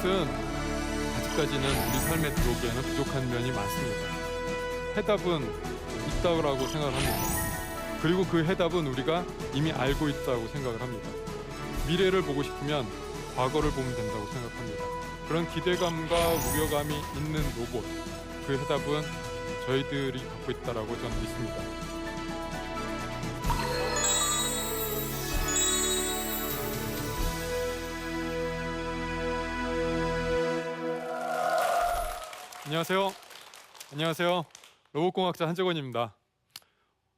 로봇은 아직까지는 우리 삶에 들어오기에는 부족한 면이 많습니다. 해답은 있다고 생각을 합니다. 그리고 그 해답은 우리가 이미 알고 있다고 생각을 합니다. 미래를 보고 싶으면 과거를 보면 된다고 생각합니다. 그런 기대감과 우려감이 있는 로봇, 그 해답은 저희들이 갖고 있다고 저는 믿습니다. 안녕하세요. 로봇공학자 한재권입니다.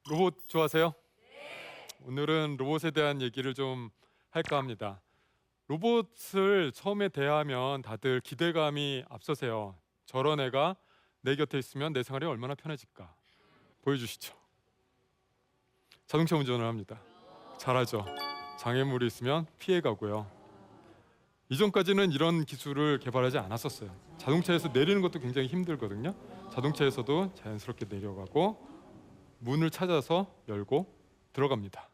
로봇 좋아하세요? 네. 오늘은 로봇에 대한 얘기를 좀 할까 합니다. 로봇을 처음에 대하면 다들 기대감이 앞서세요. 저런 애가 내 곁에 있으면 내 생활이 얼마나 편해질까? 보여주시죠. 자동차 운전을 합니다. 잘하죠. 장애물이 있으면 피해가고요. 이전까지는 이런 기술을 개발하지 않았었어요. 자동차에서 내리는 것도 굉장히 힘들거든요. 자동차에서도 자연스럽게 내려가고 문을 찾아서 열고 들어갑니다.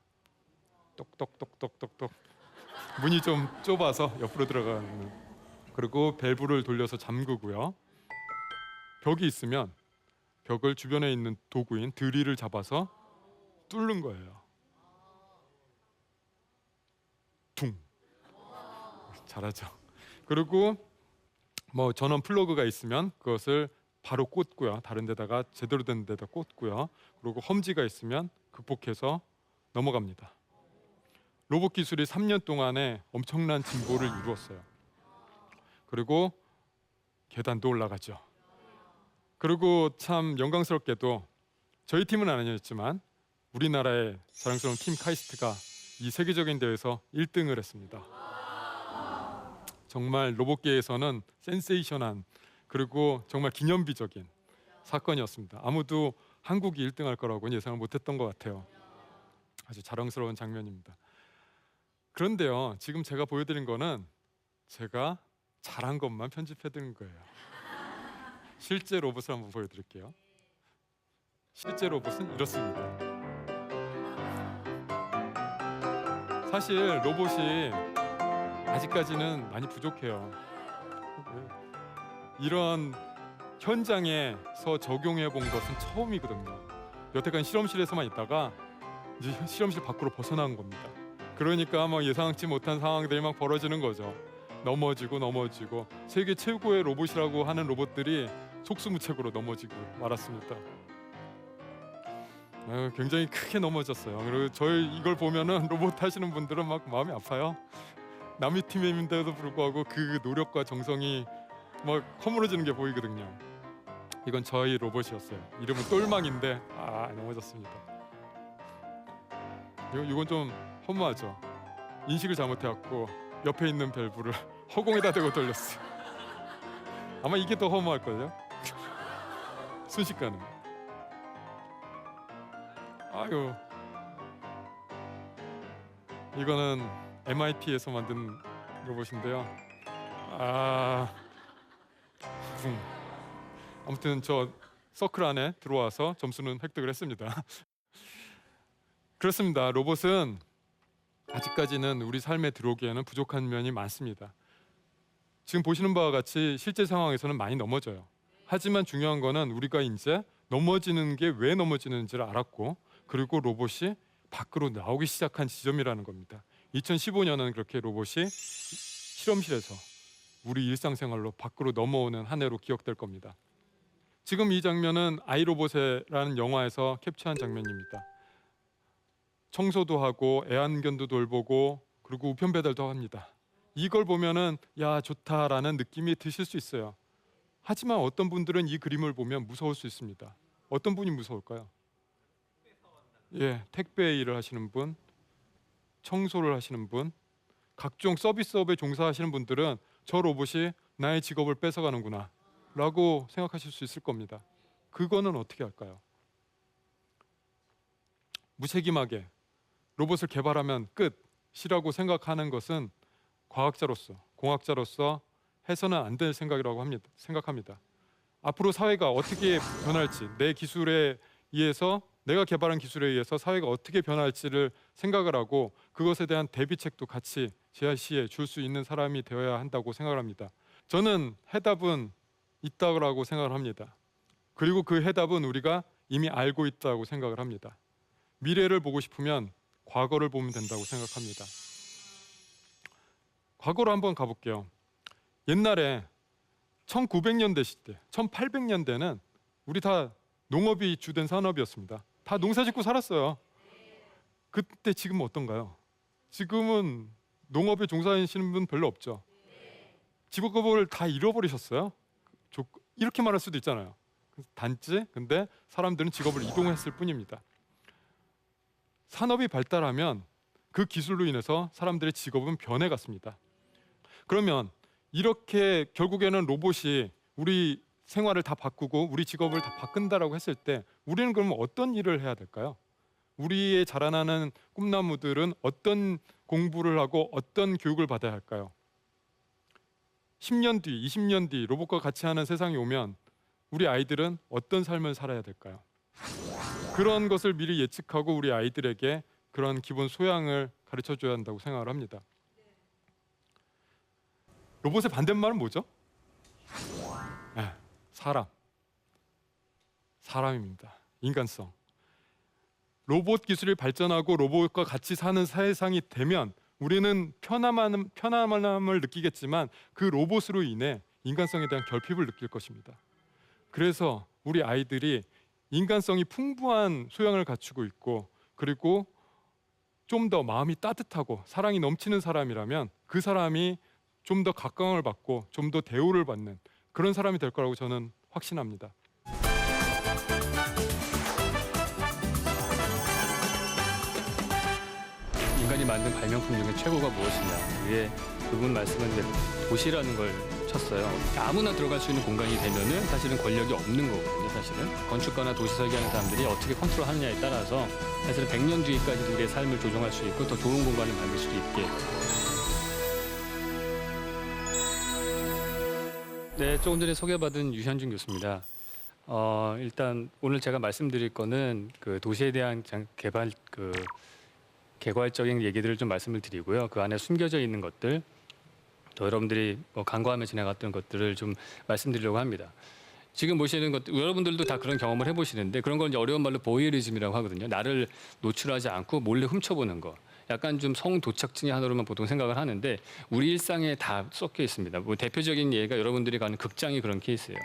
똑똑똑똑똑똑. 문이 좀 좁아서 옆으로 들어가는. 그리고 밸브를 돌려서 잠그고요. 벽이 있으면 벽을 주변에 있는 도구인 드릴을 잡아서 뚫는 거예요. 퉁. 잘하죠. 그리고 전원 플러그가 있으면 그것을 바로 꽂고요. 다른 데다가 제대로 된 데다 꽂고요. 그리고 험지가 있으면 극복해서 넘어갑니다. 로봇 기술이 3년 동안에 엄청난 진보를 이루었어요. 그리고 계단도 올라가죠. 그리고 참 영광스럽게도 저희 팀은 아니었지만 우리나라의 자랑스러운 팀 카이스트가 이 세계적인 대회에서 1등을 했습니다. 정말 로봇계에서는 센세이션한 그리고 정말 기념비적인 사건이었습니다. 아무도 한국이 1등할 거라고는 예상을 못했던 것 같아요. 아주 자랑스러운 장면입니다. 그런데요, 지금 제가 보여드린 거는 제가 잘한 것만 편집해드린 거예요. 실제 로봇을 한번 보여드릴게요. 실제 로봇은 이렇습니다. 사실 로봇이 아직까지는 많이 부족해요. 이런 현장에서 적용해 본 것은 처음이거든요. 여태까지 실험실에서만 있다가 이제 실험실 밖으로 벗어난 겁니다. 그러니까 예상치 못한 상황들이 막 벌어지는 거죠. 넘어지고 세계 최고의 로봇이라고 하는 로봇들이 속수무책으로 넘어지고 말았습니다. 굉장히 크게 넘어졌어요. 그리고 저희 이걸 보면은 로봇 하시는 분들은 막 마음이 아파요. 남의 팀인데도 불구하고 그 노력과 정성이 허물어지는 게 보이거든요. 이건 저희 로봇이었어요. 이름은 똘망인데 넘어졌습니다. 이건 좀 허무하죠. 인식을 잘못해갖고 옆에 있는 밸브를 허공에다 대고 돌렸어요. 아마 이게 더 허무할걸요. 순식간에. 아유, 이거는 MIT에서 만든 로봇인데요. 아무튼 저 서클 안에 들어와서 점수는 획득을 했습니다. 그렇습니다. 로봇은 아직까지는 우리 삶에 들어오기에는 부족한 면이 많습니다. 지금 보시는 바와 같이 실제 상황에서는 많이 넘어져요. 하지만 중요한 거는 우리가 이제 넘어지는 게 왜 넘어지는지를 알았고, 그리고 로봇이 밖으로 나오기 시작한 지점이라는 겁니다. 2015년은 그렇게 로봇이 실험실에서 우리 일상생활로 밖으로 넘어오는 한 해로 기억될 겁니다. 지금 이 장면은 아이로봇이라는 영화에서 캡처한 장면입니다. 청소도 하고 애완견도 돌보고 그리고 우편 배달도 합니다. 이걸 보면은 야 좋다라는 느낌이 드실 수 있어요. 하지만 어떤 분들은 이 그림을 보면 무서울 수 있습니다. 어떤 분이 무서울까요? 택배 일을 하시는 분, 청소를 하시는 분, 각종 서비스업에 종사하시는 분들은 저 로봇이 나의 직업을 뺏어가는구나 라고 생각하실 수 있을 겁니다. 그거는 어떻게 할까요? 무책임하게 로봇을 개발하면 끝이라고 생각하는 것은 과학자로서, 공학자로서 해서는 안 될 생각이라고 생각합니다. 앞으로 사회가 어떻게 변할지, 내 기술에 의해서, 내가 개발한 기술에 의해서 사회가 어떻게 변할지를 생각을 하고 그것에 대한 대비책도 같이 제시해 줄 수 있는 사람이 되어야 한다고 생각을 합니다. 저는 해답은 있다고 생각을 합니다. 그리고 그 해답은 우리가 이미 알고 있다고 생각을 합니다. 미래를 보고 싶으면 과거를 보면 된다고 생각합니다. 과거로 한번 가볼게요. 옛날에 1900년대 시대, 1800년대는 우리 다 농업이 주된 산업이었습니다. 다 농사짓고 살았어요. 그때 지금 어떤가요? 지금은 농업에 종사하시는 분 별로 없죠. 직업을 다 잃어버리셨어요. 이렇게 말할 수도 있잖아요. 단지 근데 사람들은 직업을 이동했을 뿐입니다. 산업이 발달하면 그 기술로 인해서 사람들의 직업은 변해갔습니다. 그러면 이렇게 결국에는 로봇이 우리 생활을 다 바꾸고 우리 직업을 다 바꾼다라고 했을 때 우리는 그러면 어떤 일을 해야 될까요? 우리의 자라나는 꿈나무들은 어떤 공부를 하고 어떤 교육을 받아야 할까요? 10년 뒤, 20년 뒤 로봇과 같이 하는 세상이 오면 우리 아이들은 어떤 삶을 살아야 될까요? 그런 것을 미리 예측하고 우리 아이들에게 그런 기본 소양을 가르쳐 줘야 한다고 생각을 합니다. 로봇의 반대말은 뭐죠? 네, 사람입니다. 인간성. 로봇 기술이 발전하고 로봇과 같이 사는 세상이 되면 우리는 편안함을 느끼겠지만 그 로봇으로 인해 인간성에 대한 결핍을 느낄 것입니다. 그래서 우리 아이들이 인간성이 풍부한 소양을 갖추고 있고 그리고 좀 더 마음이 따뜻하고 사랑이 넘치는 사람이라면 그 사람이 좀 더 각광을 받고 좀 더 대우를 받는 그런 사람이 될 거라고 저는 확신합니다. 인간이 만든 발명품 중에 최고가 무엇이냐. 위에 그분 말씀은 이제 도시라는 걸 쳤어요. 아무나 들어갈 수 있는 공간이 되면은 사실은 권력이 없는 거거든요. 사실은 건축가나 도시 설계하는 사람들이 어떻게 컨트롤하느냐에 따라서 사실은 100년 뒤까지도 우리의 삶을 조종할 수 있고 더 좋은 공간을 만들 수도 있게. 네, 조금 전에 소개받은 유현준 교수입니다. 일단 오늘 제가 말씀드릴 거는 그 도시에 대한 개괄적인 얘기들을 좀 말씀을 드리고요. 그 안에 숨겨져 있는 것들, 또 여러분들이 간과하며 지나갔던 것들을 좀 말씀드리려고 합니다. 지금 보시는 것들, 여러분들도 다 그런 경험을 해보시는데 그런 걸 이제 어려운 말로 보이어리즘이라고 하거든요. 나를 노출하지 않고 몰래 훔쳐보는 거. 약간 좀 성도착증의 하나로만 보통 생각을 하는데 우리 일상에 다 섞여 있습니다. 뭐 대표적인 예가 여러분들이 가는 극장이 그런 케이스예요.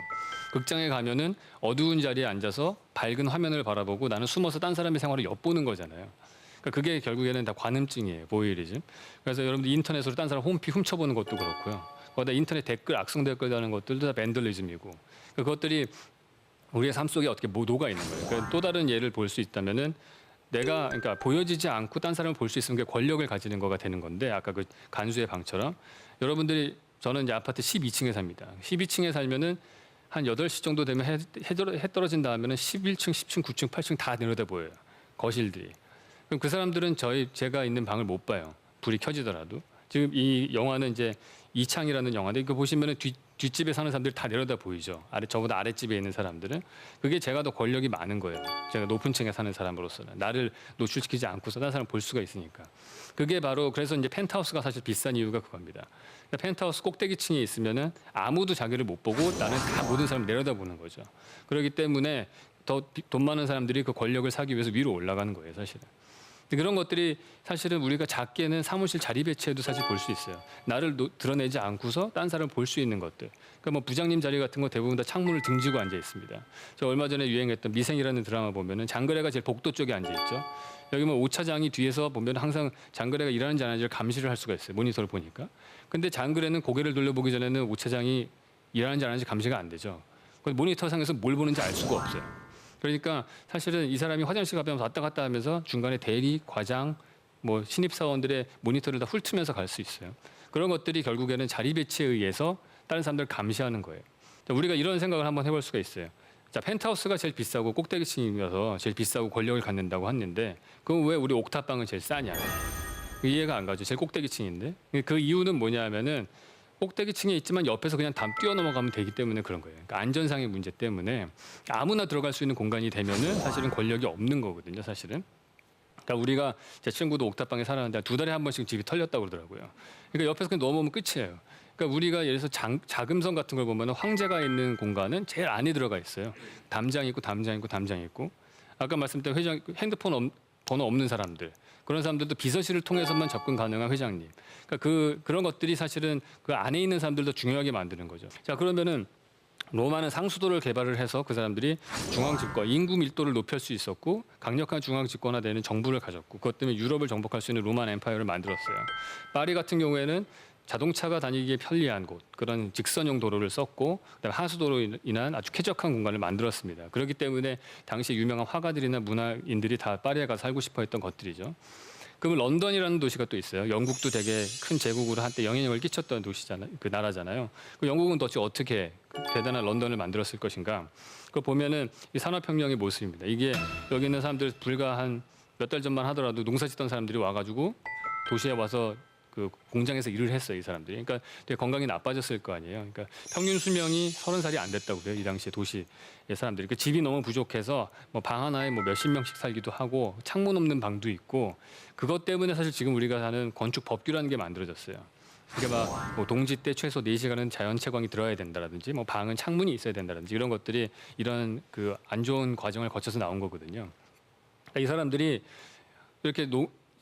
극장에 가면은 어두운 자리에 앉아서 밝은 화면을 바라보고 나는 숨어서 딴 사람의 생활을 엿보는 거잖아요. 그러니까 그게 결국에는 다 관음증이에요. 보이어리즘. 그래서 여러분들 인터넷으로 딴 사람 홈피 훔쳐보는 것도 그렇고요. 거기다 인터넷 댓글, 악성 댓글 다는 것들도 다 밴들리즘이고. 그러니까 그것들이 우리의 삶 속에 어떻게 녹아 있는 거예요. 그러니까 또 다른 예를 볼 수 있다면은 내가 그러니까 보여지지 않고 딴 사람을 볼 수 있으면 게 권력을 가지는 거가 되는 건데 아까 그 간수의 방처럼 여러분들이 저는 이제 아파트 12층에 삽니다. 12층에 살면은 한 8시 정도 되면 해 떨어진 다음에는 11층, 10층, 9층, 8층 다 내려다 보여요. 거실들이. 그럼 그 사람들은 제가 있는 방을 못 봐요. 불이 켜지더라도. 지금 이 영화는 이제 이창이라는 영화인데 이거 보시면은 뒷집에 사는 사람들이 다 내려다 보이죠. 저보다 아랫집에 있는 사람들은. 그게 제가 더 권력이 많은 거예요. 제가 높은 층에 사는 사람으로서는. 나를 노출시키지 않고서 다른 사람 볼 수가 있으니까. 그게 바로 그래서 이제 펜트하우스가 사실 비싼 이유가 그겁니다. 그러니까 펜트하우스 꼭대기층에 있으면은 아무도 자기를 못 보고 나는 다 모든 사람을 내려다 보는 거죠. 그렇기 때문에 더 돈 많은 사람들이 그 권력을 사기 위해서 위로 올라가는 거예요, 사실은. 그런 것들이 사실은 우리가 작게는 사무실 자리 배치에도 사실 볼 수 있어요. 나를 드러내지 않고서 딴 사람을 볼 수 있는 것들. 그러니까 뭐 부장님 자리 같은 거 대부분 다 창문을 등지고 앉아 있습니다. 저 얼마 전에 유행했던 미생이라는 드라마 보면은 장그래가 제일 복도 쪽에 앉아 있죠. 여기 뭐 오차장이 뒤에서 보면 항상 장그래가 일하는지 안 하는지를 감시를 할 수가 있어요. 모니터를 보니까. 근데 장그래는 고개를 돌려보기 전에는 오차장이 일하는지 안 하는지 감시가 안 되죠. 모니터 상에서 뭘 보는지 알 수가 없어요. 그러니까 사실은 이 사람이 화장실 가면서 왔다 갔다 하면서 중간에 대리, 과장, 뭐 신입사원들의 모니터를 다 훑으면서 갈 수 있어요. 그런 것들이 결국에는 자리 배치에 의해서 다른 사람들을 감시하는 거예요. 우리가 이런 생각을 한번 해볼 수가 있어요. 자, 펜트하우스가 제일 비싸고 꼭대기층이어서 제일 비싸고 권력을 갖는다고 했는데 그럼 왜 우리 옥탑방은 제일 싸냐? 이해가 안 가죠. 제일 꼭대기층인데. 그 이유는 뭐냐면은 꼭대기층에 있지만 옆에서 그냥 담 뛰어넘어가면 되기 때문에 그런 거예요. 그러니까 안전상의 문제 때문에 아무나 들어갈 수 있는 공간이 되면은 사실은 권력이 없는 거거든요. 사실은. 그러니까 우리가 제 친구도 옥탑방에 살았는데 2달에 한 번씩 집이 털렸다고 그러더라고요. 그러니까 옆에서 그냥 넘어오면 끝이에요. 그러니까 우리가 예를 들어서 자금성 같은 걸 보면 황제가 있는 공간은 제일 안에 들어가 있어요. 담장 있고 담장 있고 담장 있고. 아까 말씀드린 회장 핸드폰 번호 없는 사람들. 그런 사람들도 비서실을 통해서만 접근 가능한 회장님. 그러니까 그런 것들이 사실은 그 안에 있는 사람들도 중요하게 만드는 거죠. 자, 그러면은 로마는 상수도를 개발을 해서 그 사람들이 중앙 집권, 인구 밀도를 높일 수 있었고 강력한 중앙 집권화되는 정부를 가졌고 그것 때문에 유럽을 정복할 수 있는 로만 엠파이어를 만들었어요. 파리 같은 경우에는 자동차가 다니기에 편리한 곳, 그런 직선형 도로를 썼고 그다음에 하수도로 인한 아주 쾌적한 공간을 만들었습니다. 그렇기 때문에 당시 유명한 화가들이나 문화인들이 다 파리에 가서 살고 싶어했던 것들이죠. 그러면 런던이라는 도시가 또 있어요. 영국도 되게 큰 제국으로 한때 영향력을 끼쳤던 도시잖아요. 그 나라잖아요. 그 영국은 도대체 어떻게 대단한 런던을 만들었을 것인가? 그거 보면은 이 산업혁명의 모습입니다. 이게 여기 있는 사람들 불과 한 몇 달 전만 하더라도 농사짓던 사람들이 와가지고 도시에 와서 그 공장에서 일을 했어요, 이 사람들이. 그러니까 되게 건강이 나빠졌을 거 아니에요. 그러니까 평균 수명이 30살이 안 됐다고 그래요, 이 당시에 도시의 사람들이. 그 집이 너무 부족해서 뭐 방 하나에 뭐 몇십 명씩 살기도 하고 창문 없는 방도 있고 그것 때문에 사실 지금 우리가 사는 건축 법규라는 게 만들어졌어요. 그러니까 막 뭐 동지 때 최소 4시간은 자연 채광이 들어야 된다라든지 뭐 방은 창문이 있어야 된다든지 이런 것들이 이런 그 안 좋은 과정을 거쳐서 나온 거거든요. 그러니까 이 사람들이 이렇게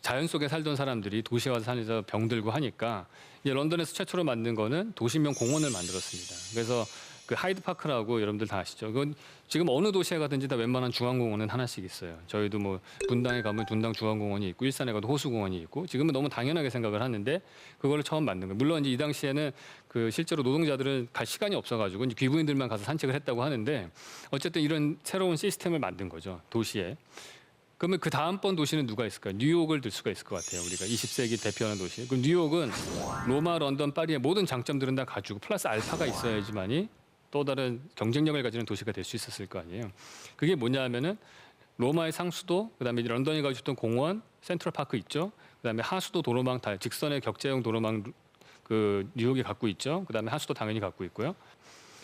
자연 속에 살던 사람들이 도시에 와서 살면서 병들고 하니까 이제 런던에서 최초로 만든 거는 도시명 공원을 만들었습니다. 그래서 그 하이드 파크라고 여러분들 다 아시죠? 그건 지금 어느 도시에 가든지 다 웬만한 중앙공원은 하나씩 있어요. 저희도 뭐 분당에 가면 분당 중앙공원이 있고 일산에 가도 호수공원이 있고 지금은 너무 당연하게 생각을 하는데 그거를 처음 만든 거예요. 물론 이제 이 당시에는 그 실제로 노동자들은 갈 시간이 없어가지고 이제 귀부인들만 가서 산책을 했다고 하는데 어쨌든 이런 새로운 시스템을 만든 거죠, 도시에. 그러면 그 다음번 도시는 누가 있을까요? 뉴욕을 들 수가 있을 것 같아요. 우리가 20세기 대표하는 도시. 그럼 뉴욕은 로마, 런던, 파리의 모든 장점들은 다 가지고 플러스 알파가 있어야지만이 또 다른 경쟁력을 가지는 도시가 될 수 있었을 거 아니에요. 그게 뭐냐 하면은 로마의 상수도, 그다음에 이제 런던이 가지고 있던 공원, 센트럴 파크 있죠. 그다음에 하수도 도로망 다 직선의 격자형 도로망 그 뉴욕이 갖고 있죠. 그다음에 하수도 당연히 갖고 있고요.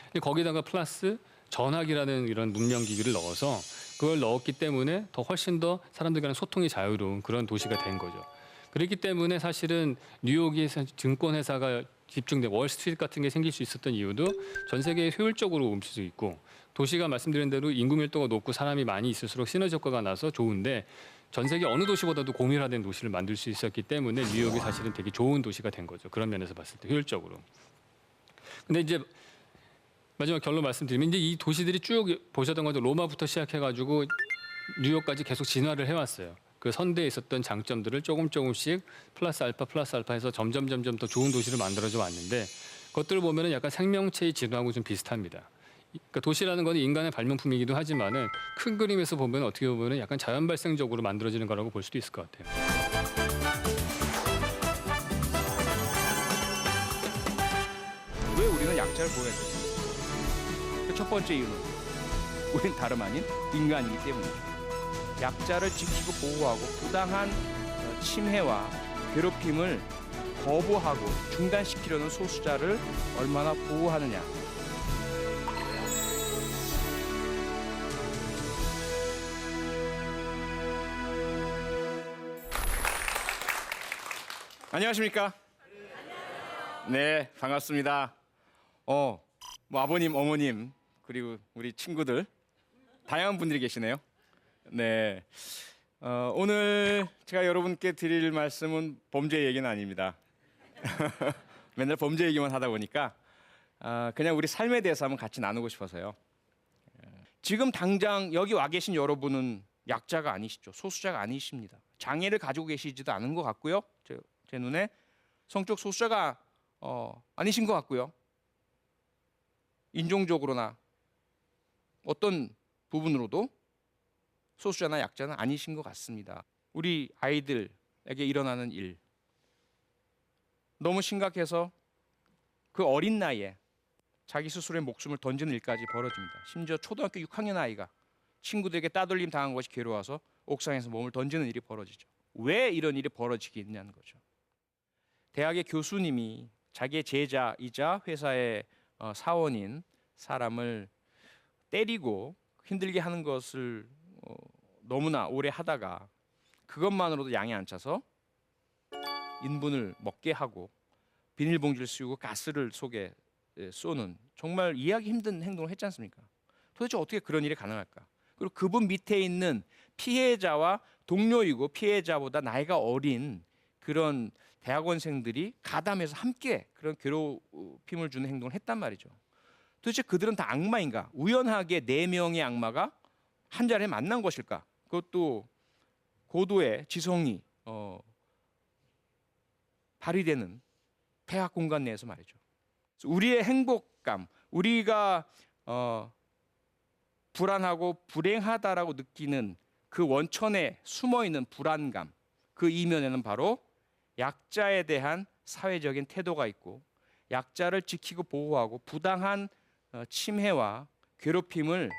근데 거기다가 플러스 전화기라는 이런 문명 기기를 넣어서 그걸 넣었기 때문에 더 훨씬 더 사람들 간의 소통이 자유로운 그런 도시가 된 거죠. 그렇기 때문에 사실은 뉴욕이 증권회사가 집중된 월스트리트 같은 게 생길 수 있었던 이유도 전 세계에 효율적으로 움직일 수 있고 도시가 말씀드린 대로 인구 밀도가 높고 사람이 많이 있을수록 시너지 효과가 나서 좋은데 전 세계 어느 도시보다도 공유화된 도시를 만들 수 있었기 때문에 뉴욕이 사실은 되게 좋은 도시가 된 거죠. 그런 면에서 봤을 때 효율적으로. 근데 이제 마지막 결론 말씀드리면 이제 이 도시들이 쭉 보셨던 것도 로마부터 시작해가지고 뉴욕까지 계속 진화를 해왔어요. 그 선대에 있었던 장점들을 조금씩 플러스 알파 해서 점점 더 좋은 도시를 만들어져 왔는데 그것들을 보면은 약간 생명체의 진화하고 좀 비슷합니다. 그러니까 도시라는 건 인간의 발명품이기도 하지만은 큰 그림에서 보면 어떻게 보면은 약간 자연 발생적으로 만들어지는 거라고 볼 수도 있을 것 같아요. 왜 우리는 약자를 보호해야 됩니까? 첫 번째 이유는 우리는 다름 아닌 인간이기 때문이죠. 약자를 지키고 보호하고 부당한 침해와 괴롭힘을 거부하고 중단시키려는 소수자를 얼마나 보호하느냐. 안녕하십니까? 네, 반갑습니다. 뭐 아버님, 어머님 그리고 우리 친구들 다양한 분들이 계시네요. 네, 오늘 제가 여러분께 드릴 말씀은 범죄 얘기는 아닙니다. 맨날 범죄 얘기만 하다 보니까 그냥 우리 삶에 대해서 한번 같이 나누고 싶어서요. 지금 당장 여기 와 계신 여러분은 약자가 아니시죠. 소수자가 아니십니다. 장애를 가지고 계시지도 않은 것 같고요. 제 눈에 성적 소수자가 아니신 것 같고요. 인종적으로나 어떤 부분으로도 소수자나 약자는 아니신 것 같습니다. 우리 아이들에게 일어나는 일 너무 심각해서 그 어린 나이에 자기 스스로의 목숨을 던지는 일까지 벌어집니다. 심지어 초등학교 6학년 아이가 친구들에게 따돌림 당한 것이 괴로워서 옥상에서 몸을 던지는 일이 벌어지죠. 왜 이런 일이 벌어지게 있냐는 거죠. 대학의 교수님이 자기의 제자이자 회사의 사원인 사람을 때리고 힘들게 하는 것을 너무나 오래 하다가 그것만으로도 양이 안 차서 인분을 먹게 하고 비닐봉지를 씌우고 가스를 속에 쏘는 정말 이해하기 힘든 행동을 했지 않습니까? 도대체 어떻게 그런 일이 가능할까? 그리고 그분 밑에 있는 피해자와 동료이고 피해자보다 나이가 어린 그런 대학원생들이 가담해서 함께 그런 괴롭힘을 주는 행동을 했단 말이죠. 도대체 그들은 다 악마인가? 우연하게 4명의 악마가 한 자리에 만난 것일까? 그것도 고도의 지성이 발휘되는 대학 공간 내에서 말이죠. 우리의 행복감, 우리가 불안하고 불행하다라고 느끼는 그 원천에 숨어 있는 불안감, 그 이면에는 바로 약자에 대한 사회적인 태도가 있고 약자를 지키고 보호하고 부당한 침해와 괴롭힘을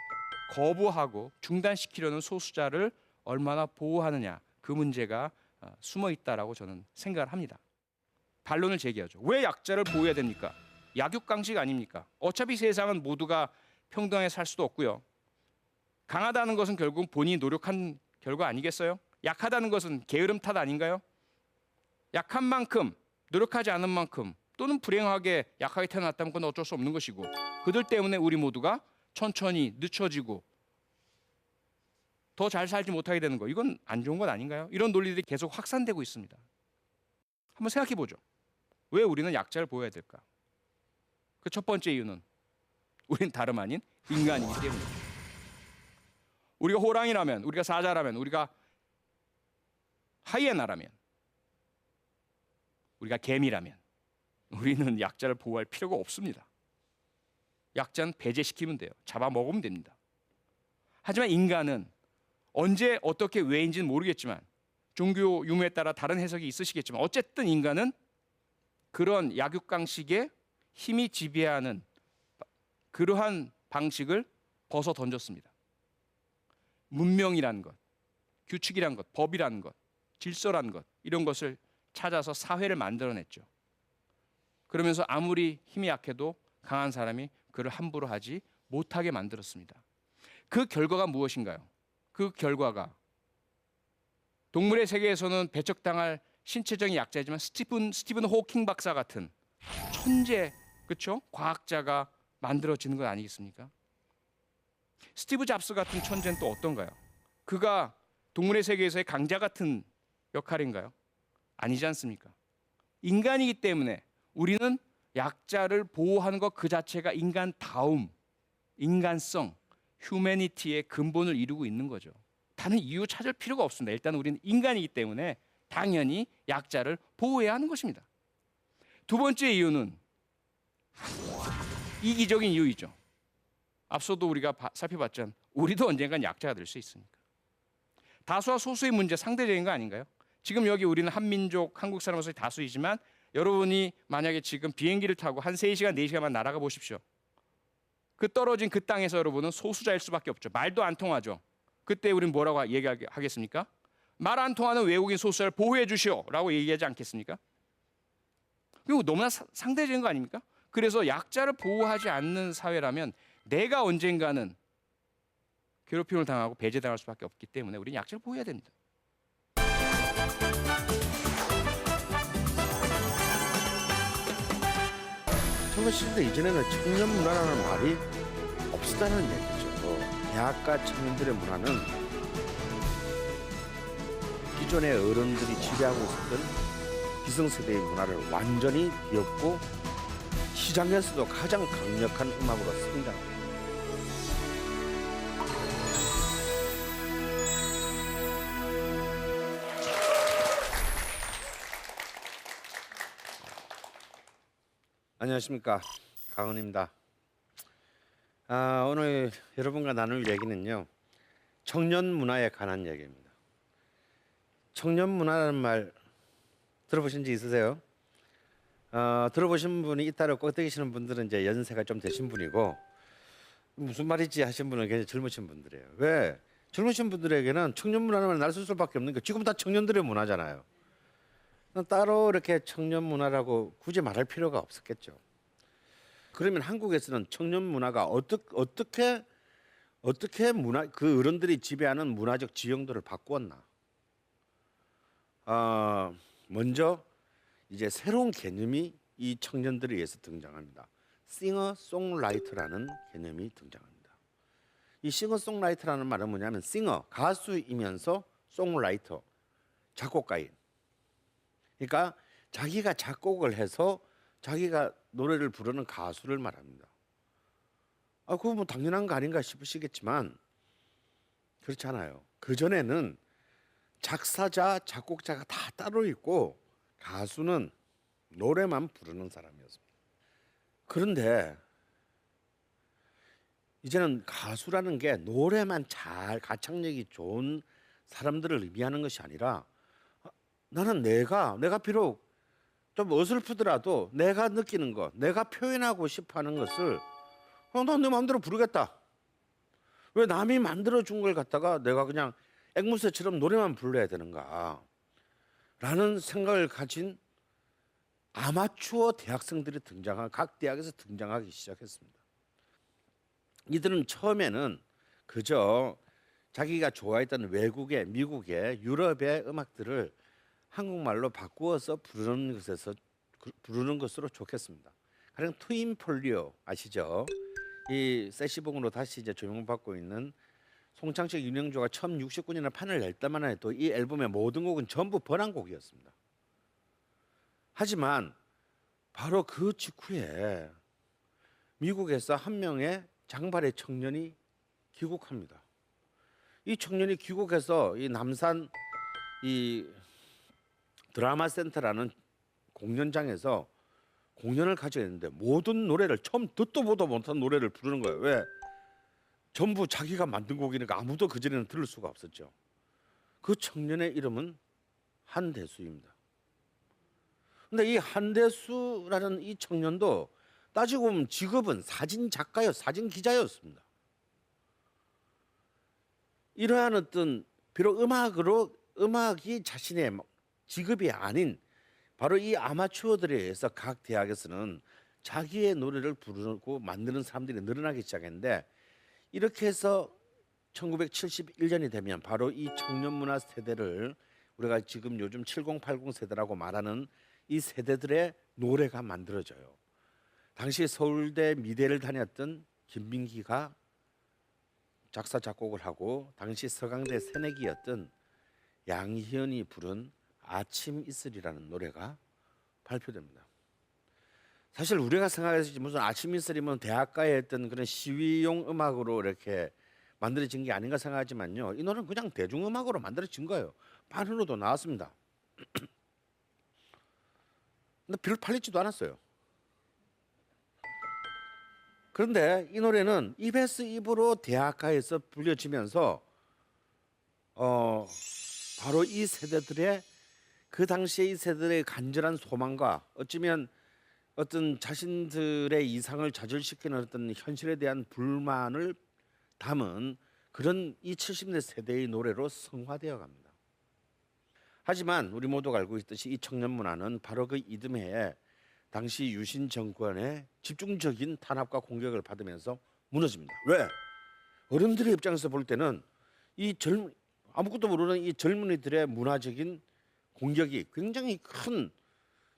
거부하고 중단시키려는 소수자를 얼마나 보호하느냐, 그 문제가 숨어 있다라고 저는 생각을 합니다. 반론을 제기하죠. 왜 약자를 보호해야 됩니까? 약육강식 아닙니까? 어차피 세상은 모두가 평등하게 살 수도 없고요. 강하다는 것은 결국 본인이 노력한 결과 아니겠어요? 약하다는 것은 게으름 탓 아닌가요? 약한 만큼, 노력하지 않은 만큼 또는 불행하게 약하게 태어났다면 그건 어쩔 수 없는 것이고 그들 때문에 우리 모두가 천천히 늦춰지고 더 잘 살지 못하게 되는 거, 이건 안 좋은 건 아닌가요? 이런 논리들이 계속 확산되고 있습니다. 한번 생각해 보죠. 왜 우리는 약자를 보호해야 될까? 그 첫 번째 이유는 우리는 다름 아닌 인간이기 때문이죠. 우리가 호랑이라면, 우리가 사자라면, 우리가 하이에나라면, 우리가 개미라면 우리는 약자를 보호할 필요가 없습니다. 약자는 배제시키면 돼요. 잡아먹으면 됩니다. 하지만 인간은 언제 어떻게 왜인지는 모르겠지만 종교 유무에 따라 다른 해석이 있으시겠지만 어쨌든 인간은 그런 약육강식에 힘이 지배하는 그러한 방식을 벗어 던졌습니다. 문명이라는 것, 규칙이라는 것, 법이라는 것, 질서라는 것, 이런 것을 찾아서 사회를 만들어냈죠. 그러면서 아무리 힘이 약해도 강한 사람이 그를 함부로 하지 못하게 만들었습니다. 그 결과가 무엇인가요? 그 결과가 동물의 세계에서는 배척당할 신체적인 약자이지만 스티븐 호킹 박사 같은 천재, 그렇죠? 과학자가 만들어지는 것 아니겠습니까? 스티브 잡스 같은 천재는 또 어떤가요? 그가 동물의 세계에서의 강자 같은 역할인가요? 아니지 않습니까? 인간이기 때문에 우리는 약자를 보호하는 것 그 자체가 인간다움, 인간성, 휴머니티의 근본을 이루고 있는 거죠. 다른 이유 찾을 필요가 없습니다. 일단 우리는 인간이기 때문에 당연히 약자를 보호해야 하는 것입니다. 두 번째 이유는 이기적인 이유이죠. 앞서도 우리가 살펴봤지만 우리도 언젠간 약자가 될 수 있으니까. 다수와 소수의 문제 상대적인 거 아닌가요? 지금 여기 우리는 한민족, 한국 사람으로서 다수이지만 여러분이 만약에 지금 비행기를 타고 한 3시간, 4시간만 날아가 보십시오. 그 떨어진 그 땅에서 여러분은 소수자일 수밖에 없죠. 말도 안 통하죠. 그때 우리는 뭐라고 얘기하겠습니까? 말 안 통하는 외국인 소수자를 보호해 주시오라고 얘기하지 않겠습니까? 그리고 너무나 상대적인 거 아닙니까? 그래서 약자를 보호하지 않는 사회라면 내가 언젠가는 괴롭힘을 당하고 배제당할 수밖에 없기 때문에 우리는 약자를 보호해야 됩니다. 청년시대 이전에는 청년 문화라는 말이 없었다는 얘기죠. 대학가 청년들의 문화는 기존의 어른들이 지배하고 있었던 기성세대의 문화를 완전히 뒤엎고 시장에서도 가장 강력한 음악으로 성장합니다. 안녕하십니까, 강은입니다. 오늘 여러분과 나눌 얘기는요, 청년 문화에 관한 얘기입니다. 청년 문화라는 말 들어보신 적 있으세요? 들어보신 분이 있다고 꺾이시는 분들은 이제 연세가 좀 되신 분이고, 무슨 말이지 하신 분은 굉장히 젊으신 분들이에요. 왜? 젊으신 분들에게는 청년 문화라는 말 날 쓸 수밖에 없는 게 지금 다 청년들의 문화잖아요. 따로 이렇게 청년 문화라고 굳이 말할 필요가 없었겠죠. 그러면 한국에서는 청년 문화가 어떻게 문화 그 어른들이 지배하는 문화적 지형들을 바꾸었나? 먼저 이제 새로운 개념이 이 청년들에 의해서 등장합니다. 싱어송라이터라는 개념이 등장합니다. 이 싱어송라이터라는 말은 뭐냐면 싱어, 가수이면서 송라이터, 작곡가인. 그러니까 자기가 작곡을 해서 자기가 노래를 부르는 가수를 말합니다. 그거 뭐 당연한 거 아닌가 싶으시겠지만 그렇지 않아요. 그전에는 작사자, 작곡자가 다 따로 있고 가수는 노래만 부르는 사람이었습니다. 그런데 이제는 가수라는 게 노래만 잘 가창력이 좋은 사람들을 의미하는 것이 아니라 나는 내가 비록 좀 어설프더라도 내가 느끼는 것, 내가 표현하고 싶어하는 것을 난 내 마음대로 부르겠다. 왜 남이 만들어준 걸 갖다가 내가 그냥 앵무새처럼 노래만 불러야 되는가 라는 생각을 가진 아마추어 대학생들이 각 대학에서 등장하기 시작했습니다. 이들은 처음에는 그저 자기가 좋아했던 외국의, 미국의, 유럽의 음악들을 한국말로 바꾸어서 부르는 것으로 좋겠습니다. 가령 트윈 폴리오 아시죠? 이 세시봉으로 다시 이제 조명받고 있는 송창식, 윤영조가 처음 69년에 판을 낼 때만 해도 이 앨범의 모든 곡은 전부 번안곡이었습니다. 하지만 바로 그 직후에 미국에서 한 명의 장발의 청년이 귀국합니다. 이 청년이 귀국해서 이 남산 이 드라마 센터라는 공연장에서 공연을 가져야 되는데 모든 노래를 처음 듣도 보도 못한 노래를 부르는 거예요. 왜? 전부 자기가 만든 곡이니까 아무도 그전에는 들을 수가 없었죠. 그 청년의 이름은 한대수입니다. 근데 이 한대수라는 이 청년도 따지고 보면 직업은 사진 기자였습니다. 이러한 어떤 비록 음악이 자신의 직업이 아닌 바로 이 아마추어들에 의해서 각 대학에서는 자기의 노래를 부르고 만드는 사람들이 늘어나기 시작했는데 이렇게 해서 1971년이 되면 바로 이 청년문화 세대를 우리가 지금 요즘 7080 세대라고 말하는 이 세대들의 노래가 만들어져요. 당시 서울대 미대를 다녔던 김민기가 작사 작곡을 하고 당시 서강대 새내기였던 양희은이 부른 아침 이슬이라는 노래가 발표됩니다. 사실 우리가 생각했을 때 무슨 아침 이슬이면 대학가에 했던 그런 시위용 음악으로 이렇게 만들어진 게 아닌가 생각하지만요. 이 노래는 그냥 대중음악으로 만들어진 거예요. 판으로도 나왔습니다. 근데 별로 팔리지도 않았어요. 그런데 이 노래는 입에서 입으로 대학가에서 불려지면서 바로 이 세대들의 그 당시에 이 세대들의 간절한 소망과 어쩌면 어떤 자신들의 이상을 좌절시키는 어떤 현실에 대한 불만을 담은 그런 이 70대 세대의 노래로 성화되어 갑니다. 하지만 우리 모두가 알고 있듯이 이 청년 문화는 바로 그 이듬해에 당시 유신 정권의 집중적인 탄압과 공격을 받으면서 무너집니다. 왜? 어른들의 입장에서 볼 때는 아무것도 모르는 이 젊은이들의 문화적인 공격이 굉장히 큰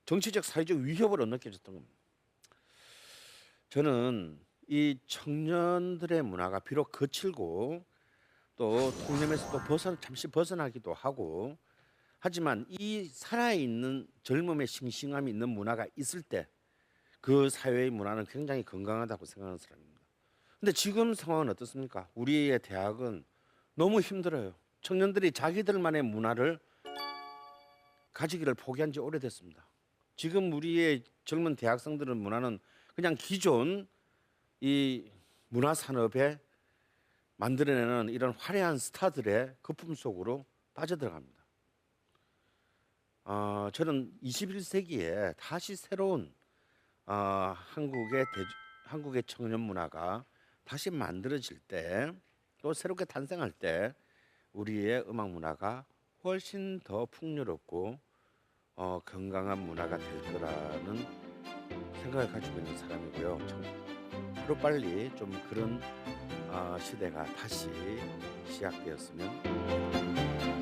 정치적 사회적 위협으로 느껴졌던 겁니다. 저는 이 청년들의 문화가 비록 거칠고 또 통념에서 또 잠시 벗어나기도 하고 하지만 이 살아있는 젊음의 싱싱함이 있는 문화가 있을 때 그 사회의 문화는 굉장히 건강하다고 생각하는 사람입니다. 근데 지금 상황은 어떻습니까? 우리의 대학은 너무 힘들어요. 청년들이 자기들만의 문화를 가지기를 포기한 지 오래됐습니다. 지금 우리의 젊은 대학생들의 문화는 그냥 기존 이 문화 산업에 만들어내는 이런 화려한 스타들의 거품 속으로 빠져들어갑니다. 저는 21세기에 다시 새로운 한국의 청년 문화가 다시 만들어질 때 또 새롭게 탄생할 때 우리의 음악 문화가 훨씬 더 풍요롭고 건강한 문화가 될 거라는 생각을 가지고 있는 사람이고요. 하루빨리 좀 그런 시대가 다시 시작되었으면